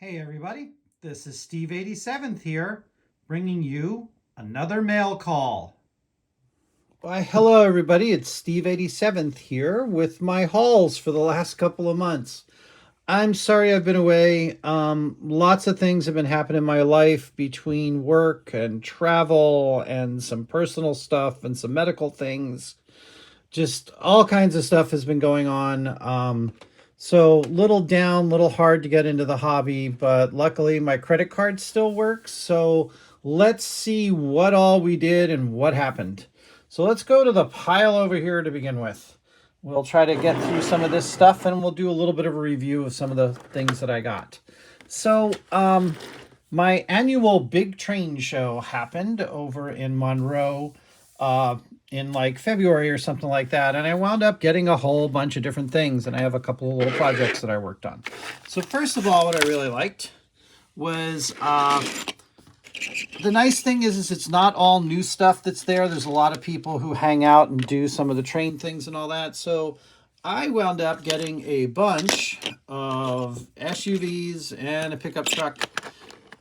Hey everybody, this is Steve 87th here, bringing you another mail call. Why, hello everybody, it's Steve 87th here with my hauls for the last couple of months. I'm sorry I've been away. Lots of things have been happening in my life between work and travel and some personal stuff and some medical things. Just all kinds of stuff has been going on. So little down, little hard to get into the hobby, but luckily my credit card still works. So let's see what all we did and what happened. So let's go to the pile over here to begin with. We'll try to get through some of this stuff and we'll do a little bit of a review of some of the things that I got. So my annual big train show happened over in Monroe in like February or something like that. And I wound up getting a whole bunch of different things. And I have a couple of little projects that I worked on. So first of all, what I really liked was the nice thing is it's not all new stuff that's there. There's a lot of people who hang out and do some of the train things and all that. So I wound up getting a bunch of SUVs and a pickup truck.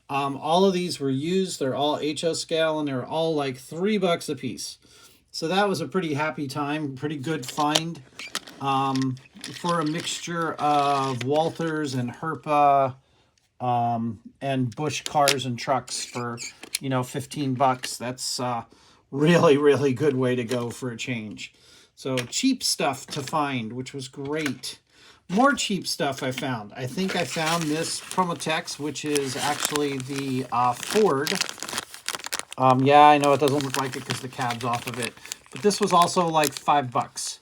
All of these were used. They're all HO scale and they're all like $3 a piece. So that was a pretty happy time, pretty good find for a mixture of Walters and Herpa and Bush cars and trucks for, $15. That's really, really good way to go for a change. So cheap stuff to find, which was great. More cheap stuff I found. I think I found this Promotex, which is actually the Ford. Yeah, I know it doesn't look like it because the cab's off of it. But this was also like $5.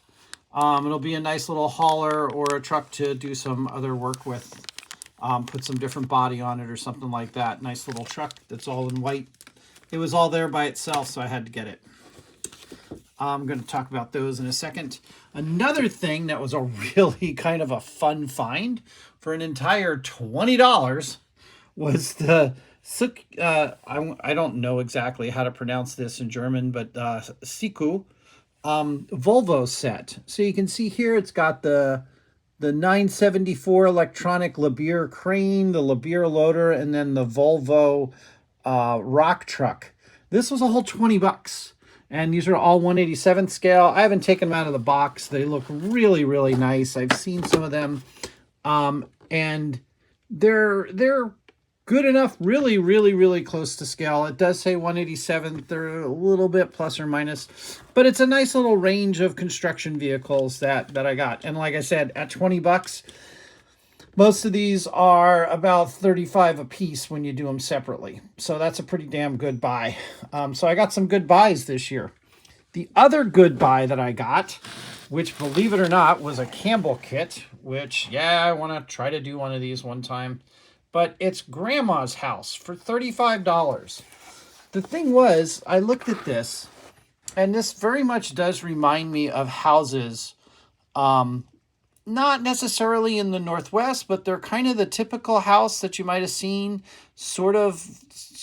It'll be a nice little hauler or a truck to do some other work with. Put some different body on it or something like that. Nice little truck that's all in white. It was all there by itself, so I had to get it. I'm going to talk about those in a second. Another thing that was a really kind of a fun find for an entire $20 was the I don't know exactly how to pronounce this in German, but Siku Volvo set. So you can see here it's got the 974 electronic Labier crane, the Labier loader, and then the Volvo rock truck. This was a whole $20. And these are all 1/87th scale. I haven't taken them out of the box. They look really, really nice. I've seen some of them. And they're good enough, really, really, really close to scale. It does say 1/87th. They're a little bit plus or minus. But it's a nice little range of construction vehicles that I got. And like I said, at $20, most of these are about 35 a piece when you do them separately. So that's a pretty damn good buy. So I got some good buys this year. The other good buy that I got, which believe it or not, was a Campbell kit, which, yeah, I want to try to do one of these one time. But it's Grandma's House for $35. The thing was, I looked at this, and this very much does remind me of houses not necessarily in the Northwest, but they're kind of the typical house that you might have seen, sort of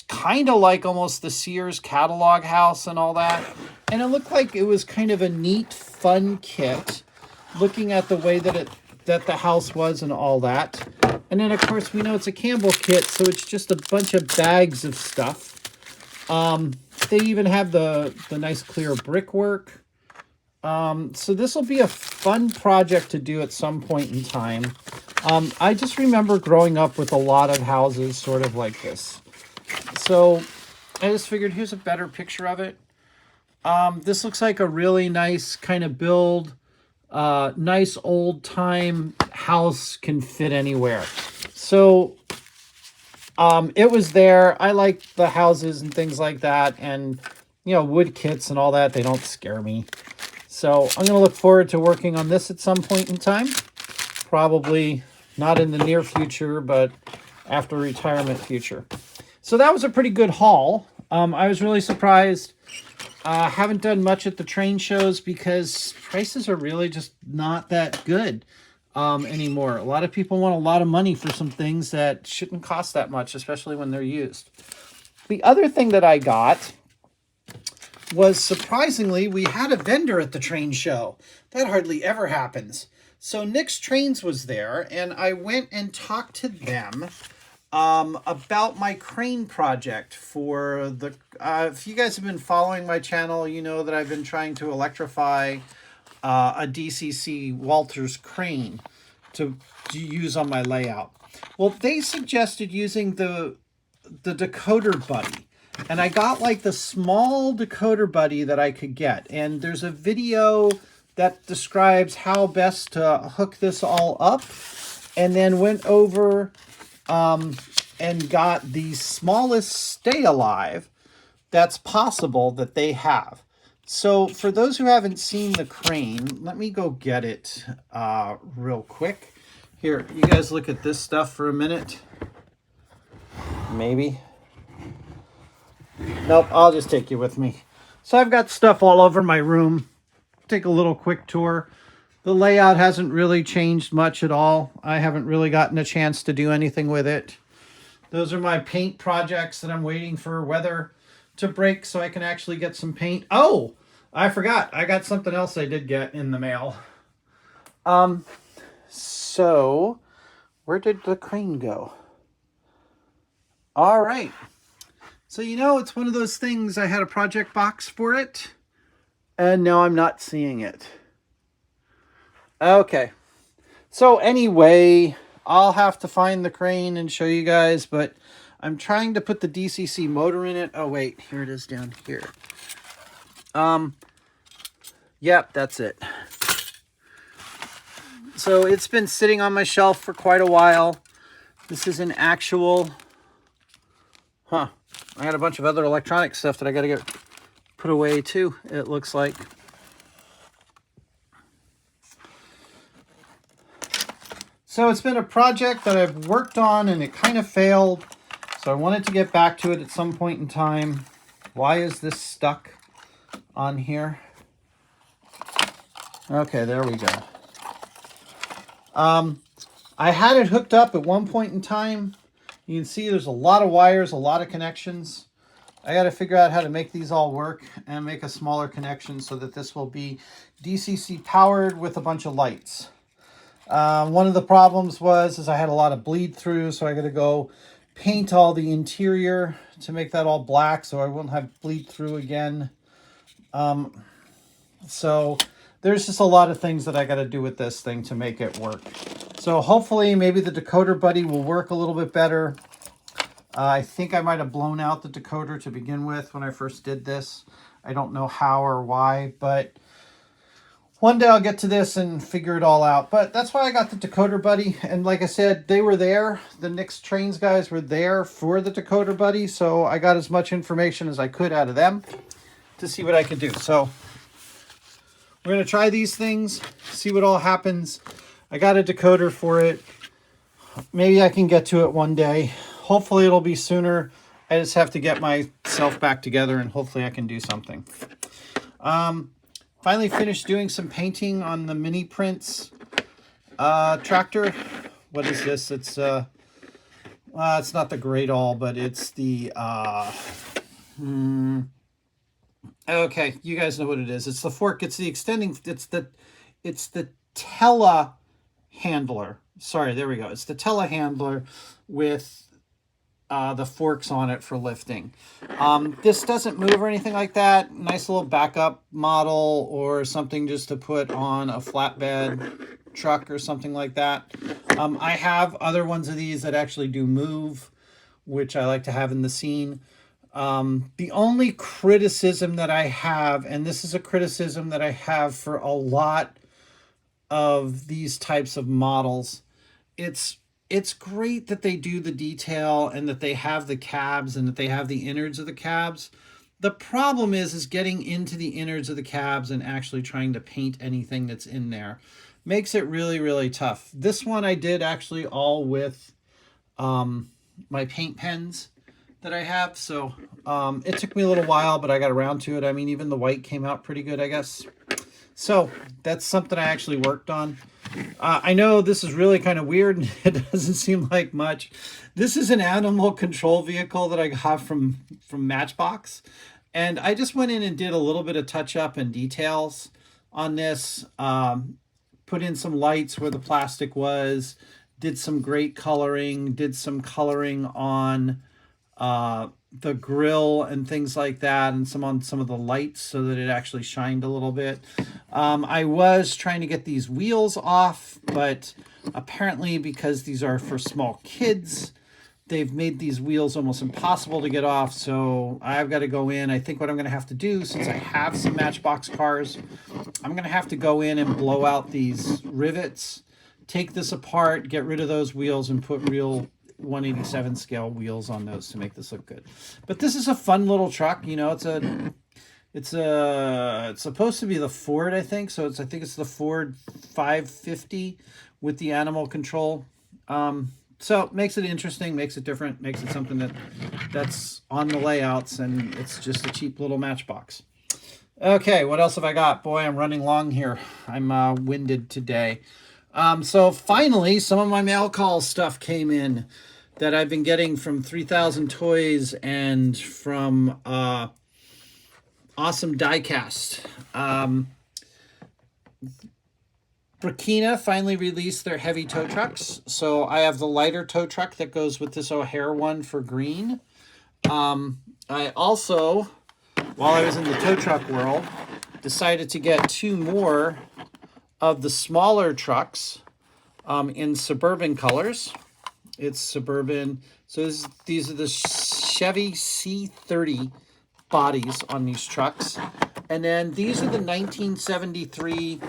kind of like almost the Sears catalog house and all that. And it looked like it was kind of a neat, fun kit, looking at the way that the house was and all that. And then, of course, we know it's a Campbell kit, so it's just a bunch of bags of stuff. They even have the nice clear brickwork. So this will be a fun project to do at some point in time. I just remember growing up with a lot of houses sort of like this. So I just figured here's a better picture of it. This looks like a really nice kind of build. Nice old time house, can fit anywhere. So it was there. I like the houses and things like that. And, wood kits and all that, they don't scare me. So I'm going to look forward to working on this at some point in time. Probably not in the near future, but after retirement future. So that was a pretty good haul. I was really surprised. Haven't done much at the train shows because prices are really just not that good anymore. A lot of people want a lot of money for some things that shouldn't cost that much, especially when they're used. The other thing that I got was, surprisingly, we had a vendor at the train show. That hardly ever happens. So Nick's Trains was there, and I went and talked to them about my crane project for the, if you guys have been following my channel, you know that I've been trying to electrify a DCC Walters crane to use on my layout. Well, they suggested using the decoder buddy, and I got like the small decoder buddy that I could get, and there's a video that describes how best to hook this all up, and then went over and got the smallest stay alive that's possible that they have. So for those who haven't seen the crane, let me go get it real quick. Here, you guys look at this stuff for a minute. Maybe. Nope, I'll just take you with me. So I've got stuff all over my room. Take a little quick tour. The layout hasn't really changed much at all. I haven't really gotten a chance to do anything with it. Those are my paint projects that I'm waiting for weather to break so I can actually get some paint. Oh, I forgot. I got something else I did get in the mail. So where did the crane go? All right. So, you know, it's one of those things, I had a project box for it, and now I'm not seeing it. Okay. So anyway, I'll have to find the crane and show you guys, but I'm trying to put the DCC motor in it. Oh, wait, here it is down here. Yep, that's it. So it's been sitting on my shelf for quite a while. This is an actual, I got a bunch of other electronic stuff that I got to get put away too, it looks like. So it's been a project that I've worked on and it kind of failed. So I wanted to get back to it at some point in time. Why is this stuck on here? Okay, there we go. I had it hooked up at one point in time. You can see there's a lot of wires, a lot of connections. I got to figure out how to make these all work and make a smaller connection so that this will be DCC powered with a bunch of lights. One of the problems was I had a lot of bleed through, so I got to go paint all the interior to make that all black so I won't have bleed through again. So there's just a lot of things that I got to do with this thing to make it work. So hopefully maybe the decoder buddy will work a little bit better. I think I might have blown out the decoder to begin with when I first did this. I don't know how or why, but one day I'll get to this and figure it all out. But that's why I got the decoder buddy. And like I said, they were there. The Nix Trains guys were there for the decoder buddy. So I got as much information as I could out of them to see what I could do. So we're going to try these things, see what all happens. I got a decoder for it. Maybe I can get to it one day. Hopefully it'll be sooner. I just have to get myself back together and hopefully I can do something. Finally finished doing some painting on the Mini Prince tractor. What is this? It's not the Great All, but it's the okay, you guys know what it is. It's the fork. It's the extending. It's the telehandler. Sorry, there we go. It's the telehandler with the forks on it for lifting. This doesn't move or anything like that. Nice little backup model or something just to put on a flatbed truck or something like that. I have other ones of these that actually do move, which I like to have in the scene. The only criticism that I have, and this is a criticism that I have for a lot of these types of models, it's great that they do the detail and that they have the cabs and that they have the innards of the cabs. The problem is getting into the innards of the cabs and actually trying to paint anything that's in there. Makes it really, really tough. This one I did actually all with my paint pens that I have. So it took me a little while, but I got around to it. I mean, even the white came out pretty good, I guess. So that's something I actually worked on. I know this is really kind of weird and it doesn't seem like much. This is an animal control vehicle that I got from Matchbox. And I just went in and did a little bit of touch up and details on this. Put in some lights where the plastic was did some great coloring, did some coloring on the grill and things like that, and some on some of the lights so that it actually shined a little bit. I was trying to get these wheels off, but apparently because these are for small kids, they've made these wheels almost impossible to get off. So I've got to go in. I think what I'm going to have to do, since I have some Matchbox cars, I'm going to have to go in and blow out these rivets, take this apart, get rid of those wheels, and put real 187 scale wheels on those to make this look good. But this is a fun little truck. You know, it's supposed to be the Ford, I think. So I think it's the Ford 550 with the animal control. So it makes it interesting, makes it different, makes it something that's on the layouts, and it's just a cheap little Matchbox. Okay, what else have I got? Boy, I'm running long here. I'm winded today. So finally, some of my mail call stuff came in that I've been getting from 3000 Toys and from Awesome Diecast. Burkina finally released their heavy tow trucks. So I have the lighter tow truck that goes with this O'Hare one for green. I also, while I was in the tow truck world, decided to get 2 more of the smaller trucks in Suburban colors. It's Suburban. So these are the Chevy C30 bodies on these trucks. And then these are the 1973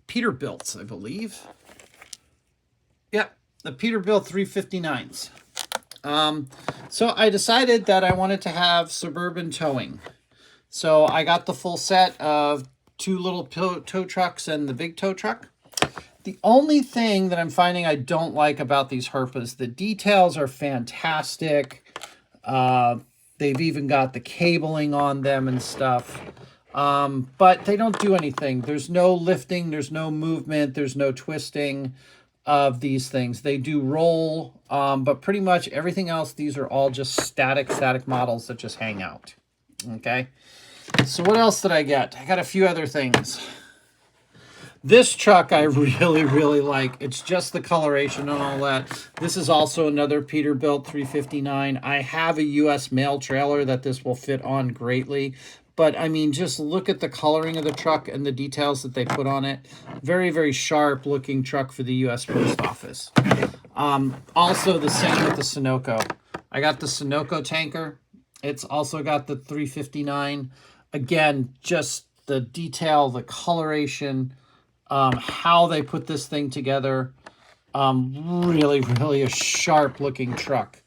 Peterbilts, I believe. Yep, the Peterbilt 359s. So I decided that I wanted to have Suburban towing. So I got the full set of 2 little tow trucks and the big tow truck. The only thing that I'm finding I don't like about these Herpas, the details are fantastic. They've even got the cabling on them and stuff. But they don't do anything. There's no lifting, there's no movement, there's no twisting of these things. They do roll, but pretty much everything else, these are all just static models that just hang out. Okay. So what else did I get? I got a few other things. This truck I really like. It's just the coloration and all that. This is also another Peterbilt 359. I have a U.S. mail trailer that this will fit on greatly. But, I mean, just look at the coloring of the truck and the details that they put on it. Very sharp-looking truck for the U.S. Post Office. Also, the same with the Sunoco. I got the Sunoco tanker. It's also got the 359. Again, just the detail, the coloration, how they put this thing together. Really a sharp-looking truck.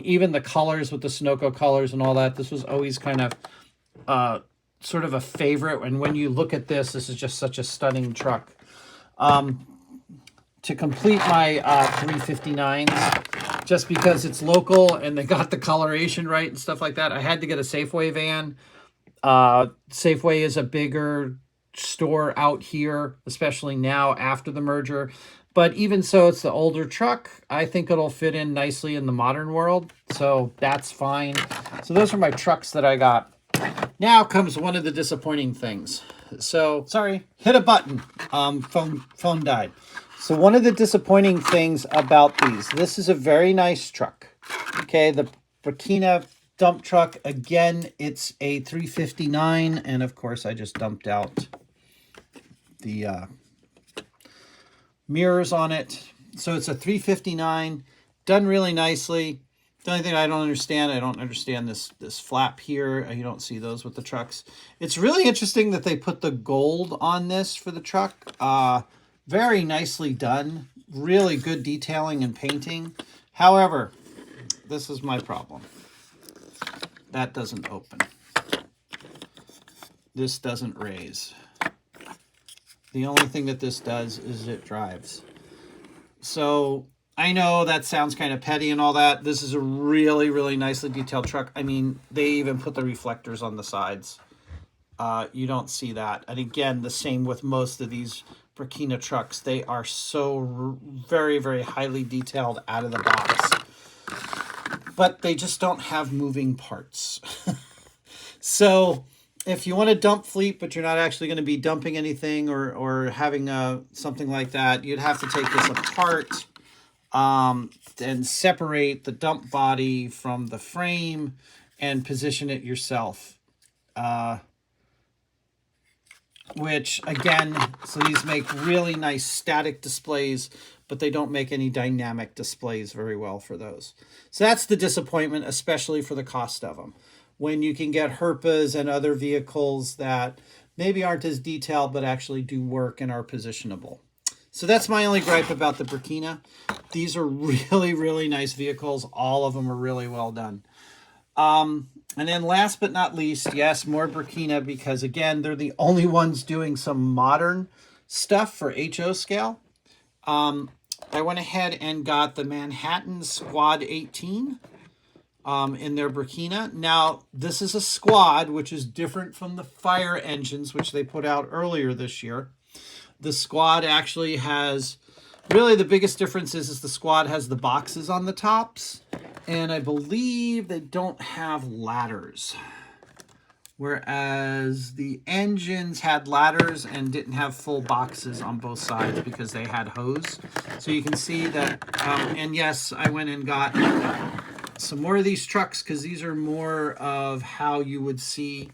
Even the colors with the Sunoco colors and all that, this was always kind of sort of a favorite, and when you look at this is just such a stunning truck. To complete my 359s, just because it's local and they got the coloration right and stuff like that, I had to get a Safeway van. Safeway is a bigger store out here, especially now after the merger. But even so, it's the older truck. I think it'll fit in nicely in the modern world, so that's fine. So those are my trucks that I got. Now comes one of the disappointing things. So, sorry, hit a button. Phone died. So one of the disappointing things about these, this is a very nice truck. Okay, the Burkina dump truck. Again, it's a 359, and of course I just dumped out the mirrors on it. So it's a 359, done really nicely. The only thing I don't understand this flap here. You don't see those with the trucks. It's really interesting that they put the gold on this for the truck. Very nicely done. Really good detailing and painting. However, this is my problem. That doesn't open. This doesn't raise. The only thing that this does is it drives. So I know that sounds kind of petty and all that. This is a really nicely detailed truck. I mean, they even put the reflectors on the sides. You don't see that. And again, the same with most of these Burkina trucks. They are so very highly detailed out of the box. But they just don't have moving parts. So if you want to dump fleet, but you're not actually going to be dumping anything or having something like that, you'd have to take this apart and separate the dump body from the frame and position it yourself. Which, again, so these make really nice static displays, but they don't make any dynamic displays very well for those. So that's the disappointment, especially for the cost of them. When you can get Herpas and other vehicles that maybe aren't as detailed, but actually do work and are positionable. So that's my only gripe about the Burkina. These are really, really nice vehicles. All of them are really well done. And then last but not least, yes, more Burkina, because again, they're the only ones doing some modern stuff for HO scale. I went ahead and got the Manhattan Squad 18 in their Burkina. Now, this is a Squad, which is different from the fire engines, which they put out earlier this year. The Squad actually has, really the biggest difference is the Squad has the boxes on the tops. And I believe they don't have ladders. Whereas the engines had ladders and didn't have full boxes on both sides because they had hose. So you can see that, and yes, I went and got some more of these trucks because these are more of how you would see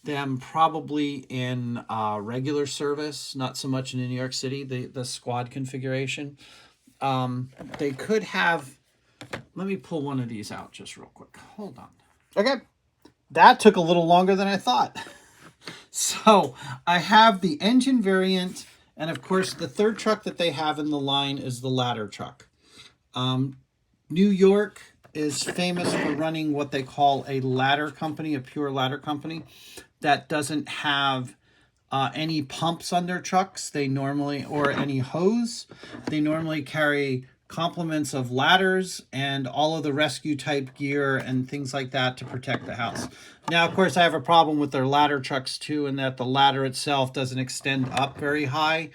them probably in regular service, not so much in New York City, the Squad configuration. They could have... Let me pull one of these out just real quick. Hold on. Okay. That took a little longer than I thought. So I have the engine variant, and of course the third truck that they have in the line is the ladder truck. New York is famous for running what they call a ladder company, a pure ladder company, that doesn't have any pumps on their trucks. They normally, or any hose. They normally carry complements of ladders and all of the rescue type gear and things like that to protect the house. Now, of course, I have a problem with their ladder trucks too, in that the ladder itself doesn't extend up very high.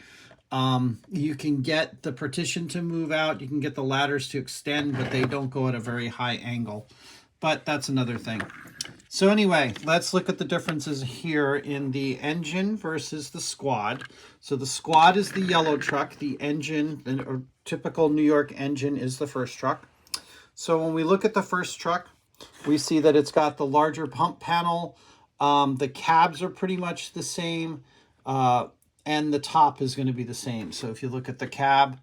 You can get the partition to move out, you can get the ladders to extend, but they don't go at a very high angle. But that's another thing. So anyway, let's look at the differences here in the engine versus the Squad. So the Squad is the yellow truck. The engine, or typical New York engine, is the first truck. So when we look at the first truck, we see that it's got the larger pump panel. The cabs are pretty much the same, and the top is going to be the same. So if you look at the cab,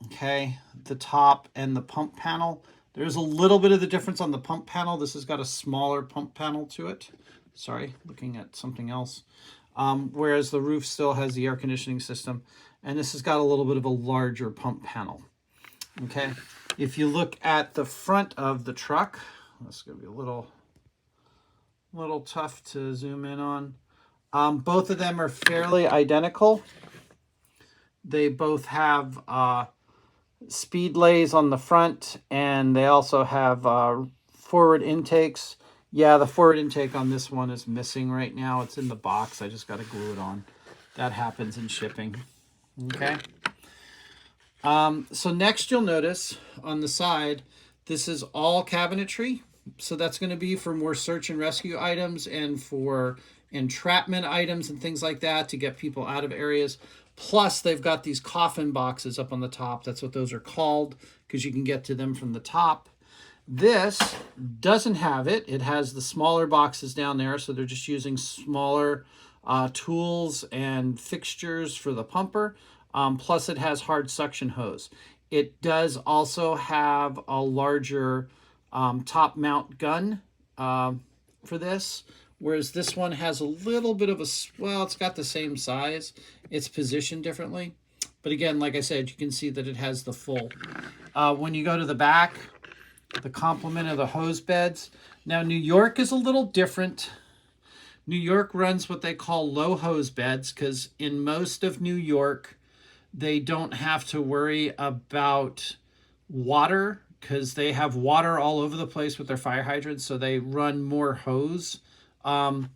okay, the top and the pump panel, there's a little bit of the difference on the pump panel. This has got a smaller pump panel to it. Sorry, looking at something else. Whereas the roof still has the air conditioning system. And this has got a little bit of a larger pump panel. Okay, if you look at the front of the truck, that's going to be a little tough to zoom in on. Both of them are fairly identical. They both have speed lays on the front, and they also have forward intakes. Yeah, the forward intake on this one is missing right now. It's in the box. I just got to glue it on. That happens in shipping. Okay. So next you'll notice on the side, this is all cabinetry. So that's going to be for more search and rescue items and for entrapment items and things like that to get people out of areas. Plus, they've got these coffin boxes up on the top. That's what those are called, because you can get to them from the top. This doesn't have it. It has the smaller boxes down there, so they're just using smaller tools and fixtures for the pumper. Plus, it has hard suction hose. It does also have a larger top mount gun for this. Whereas this one has a little bit of a, well, it's got the same size. It's positioned differently. But again, like I said, you can see that it has the full. When you go to the back, the complement of the hose beds. Now, New York is a little different. New York runs what they call low hose beds because in most of New York, they don't have to worry about water because they have water all over the place with their fire hydrants, so they run more hose. And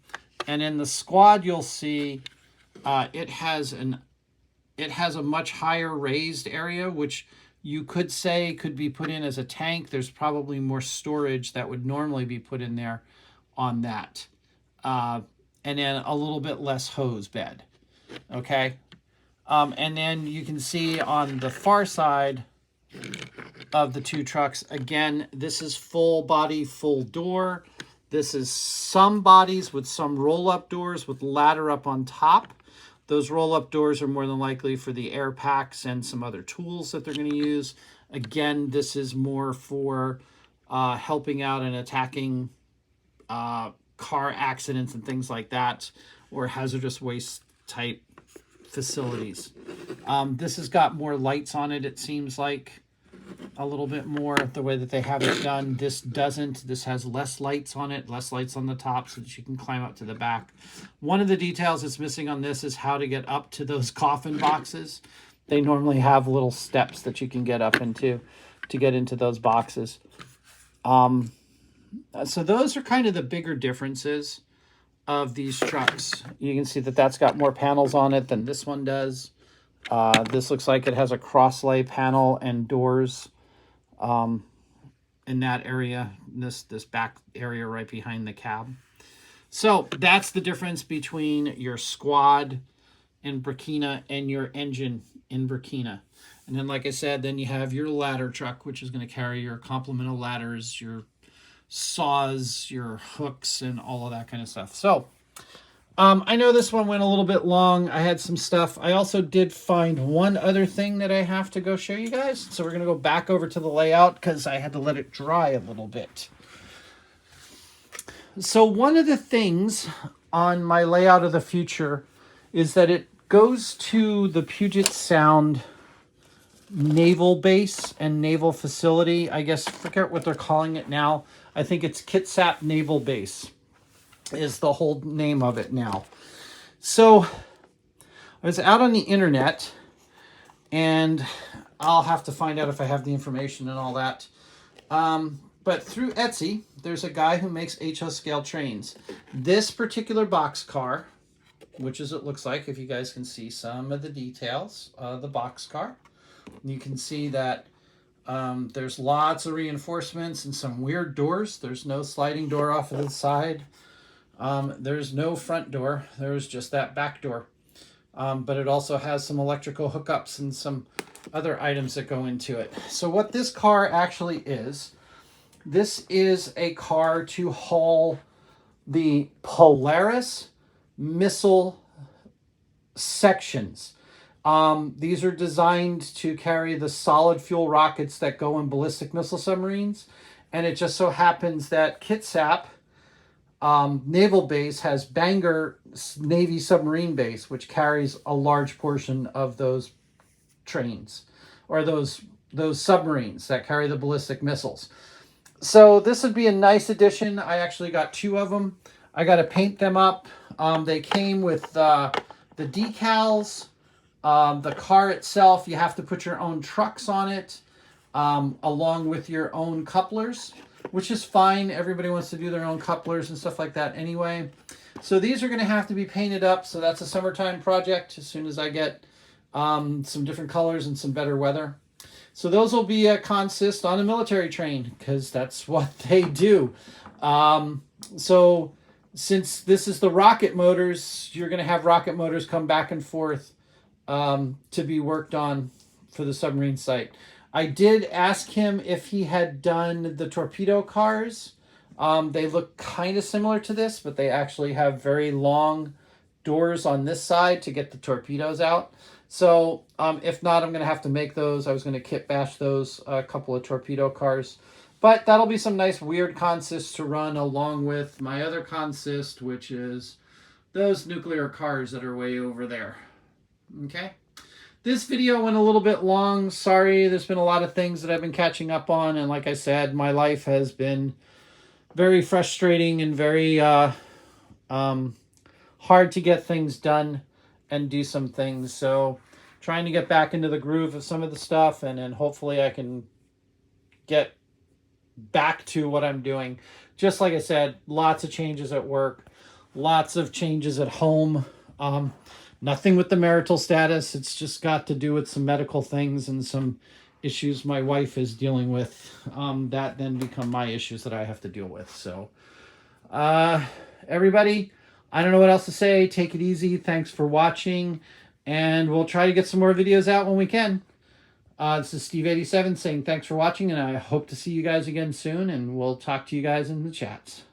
in the Squad, you'll see it has a much higher raised area, which you could say could be put in as a tank. There's probably more storage that would normally be put in there on that. and then a little bit less hose bed. Okay. And then you can see on the far side of the two trucks, again, this is full body, full door. This is some bodies with some roll-up doors with ladder up on top. Those roll-up doors are more than likely for the air packs and some other tools that they're going to use. Again, this is more for helping out and attacking car accidents and things like that, or hazardous waste type facilities. This has got more lights on it, it seems like. A little bit more the way that they have it done. This doesn't. This has less lights on it, less lights on the top so that you can climb up to the back. One of the details that's missing on this is how to get up to those coffin boxes. They normally have little steps that you can get up into to get into those boxes. So those are kind of the bigger differences of these trucks. You can see that that's got more panels on it than this one does. This looks like it has a cross-lay panel and doors in that area, this back area right behind the cab. So that's the difference between your Squad in Burkina and your engine in Burkina. And then, like I said, then you have your ladder truck, which is going to carry your complement of ladders, your saws, your hooks, and all of that kind of stuff. So I know this one went a little bit long. I had some stuff. I also did find one other thing that I have to go show you guys. So we're going to go back over to the layout because I had to let it dry a little bit. So one of the things on my layout of the future is that it goes to the Puget Sound Naval Base and Naval Facility. I guess, forget what they're calling it now. I think it's Kitsap Naval Base is the whole name of it now. So I was out on the internet, and I'll have to find out if I have the information and all that. But through Etsy, there's a guy who makes HO scale trains. This particular box car, which is it looks like, if you guys can see some of the details of the box car, you can see that there's lots of reinforcements and some weird doors. There's no sliding door off of the side. There's no front door. There's just that back door. But it also has some electrical hookups and some other items that go into it. So what this car actually is, this is a car to haul the Polaris missile sections. These are designed to carry the solid fuel rockets that go in ballistic missile submarines. And it just so happens that Kitsap Naval Base has Bangor Navy Submarine Base, which carries a large portion of those trains, or those submarines that carry the ballistic missiles. So this would be a nice addition. I actually got two of them. I got to paint them up. They came with the decals. The car itself, you have to put your own trucks on it, along with your own couplers, which is fine. Everybody wants to do their own couplers and stuff like that anyway. So these are going to have to be painted up. So that's a summertime project as soon as I get some different colors and some better weather. So those will be a consist on a military train because that's what they do. So since this is the rocket motors, you're going to have rocket motors come back and forth to be worked on for the submarine site. I did ask him if he had done the torpedo cars. They look kind of similar to this, but they actually have very long doors on this side to get the torpedoes out. So if not, I'm going to have to make those. I was going to kit bash those, a couple of torpedo cars. But that'll be some nice weird consists to run along with my other consist, which is those nuclear cars that are way over there. Okay. This video went a little bit long. Sorry, there's been a lot of things that I've been catching up on. And like I said, my life has been very frustrating and very hard to get things done and do some things. So trying to get back into the groove of some of the stuff, and then hopefully I can get back to what I'm doing. Just like I said, lots of changes at work, lots of changes at home. Nothing with the marital status. It's just got to do with some medical things and some issues my wife is dealing with that then become my issues that I have to deal with. So everybody, I don't know what else to say. Take it easy. Thanks for watching. And we'll try to get some more videos out when we can. This is Steve87 saying thanks for watching, and I hope to see you guys again soon, and we'll talk to you guys in the chats.